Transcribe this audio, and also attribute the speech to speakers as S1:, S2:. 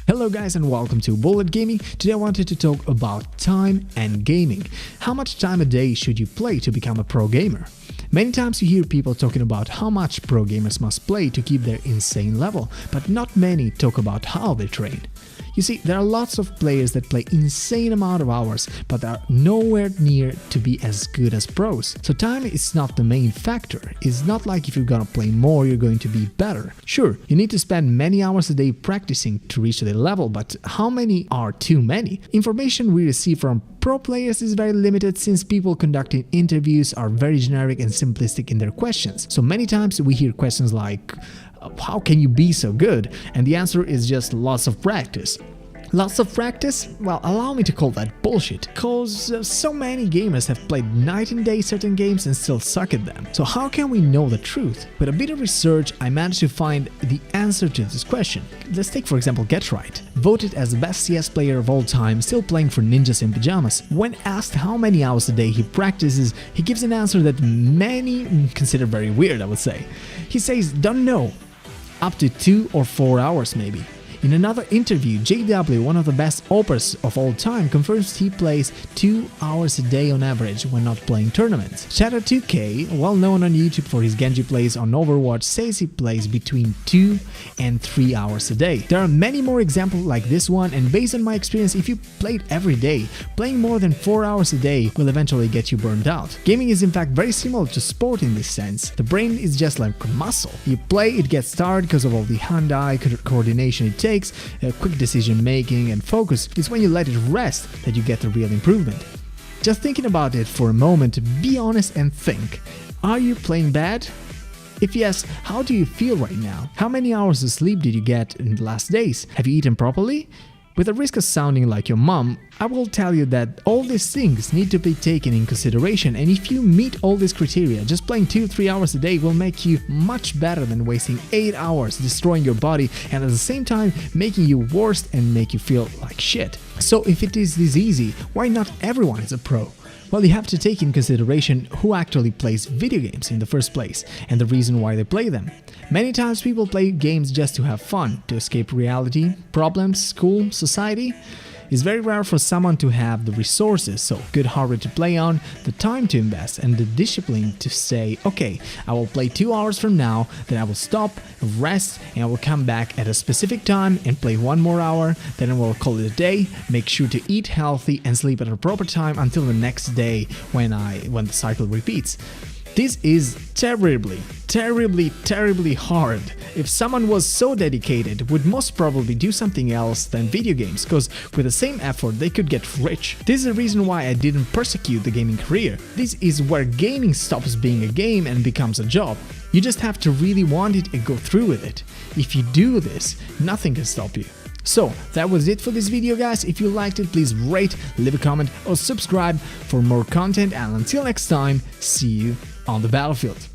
S1: Hello guys and welcome to Bullet Gaming. Today I wanted to talk about time and gaming. How much time a day should you play to become a pro gamer? Many times you hear people talking about how much pro gamers must play to keep their insane level, but not many talk about how they train. You see, there are lots of players that play insane amount of hours, but are nowhere near to be as good as pros. So time is not the main factor. It's not like if you're gonna play more, you're going to be better. Sure, you need to spend many hours a day practicing to reach the level, but how many are too many? Information we receive from pro players is very limited since people conducting interviews are very generic and simplistic in their questions. So many times we hear questions like, how can you be so good? And the answer is just lots of practice. Lots of practice? Well, allow me to call that bullshit, cause so many gamers have played night and day certain games and still suck at them. So how can we know the truth? With a bit of research, I managed to find the answer to this question. Let's take for example GetRight. Voted as the best CS player of all time, still playing for Ninjas in Pajamas. When asked how many hours a day he practices, he gives an answer that many consider very weird, I would say. He says, don't know, up to 2 or 4 hours maybe. In another interview, JW, one of the best oppers of all time, confirms he plays 2 hours a day on average when not playing tournaments. Shadow2k, well known on YouTube for his Genji plays on Overwatch, says he plays between 2 and 3 hours a day. There are many more examples like this one, and based on my experience, if you played every day, playing more than 4 hours a day will eventually get you burned out. Gaming is in fact very similar to sport in this sense. The brain is just like a muscle. You play, it gets tired because of all the hand-eye coordination it takes. Quick decision making and focus. Is when you let it rest that you get the real improvement. Just thinking about it for a moment, be honest and think. Are you playing bad? If yes, how do you feel right now? How many hours of sleep did you get in the last days? Have you eaten properly? With the risk of sounding like your mom, I will tell you that all these things need to be taken in consideration, and if you meet all these criteria, just playing 2-3 hours a day will make you much better than wasting 8 hours destroying your body and at the same time making you worse and make you feel like shit. So if it is this easy, why not everyone is a pro? Well, you have to take in consideration who actually plays video games in the first place and the reason why they play them. Many times people play games just to have fun, to escape reality, problems, school, society. It's very rare for someone to have the resources, so good hardware to play on, the time to invest, and the discipline to say, okay, I will play 2 hours from now, then I will stop, rest, and I will come back at a specific time and play 1 more hour, then I will call it a day, make sure to eat healthy and sleep at a proper time until the next day when the cycle repeats. This is terribly hard. If someone was so dedicated, would most probably do something else than video games, cause with the same effort they could get rich. This is the reason why I didn't persecute the gaming career. This is where gaming stops being a game and becomes a job. You just have to really want it and go through with it. If you do this, nothing can stop you. So, that was it for this video guys. If you liked it, please rate, leave a comment or subscribe for more content, and until next time, see you on the battlefield.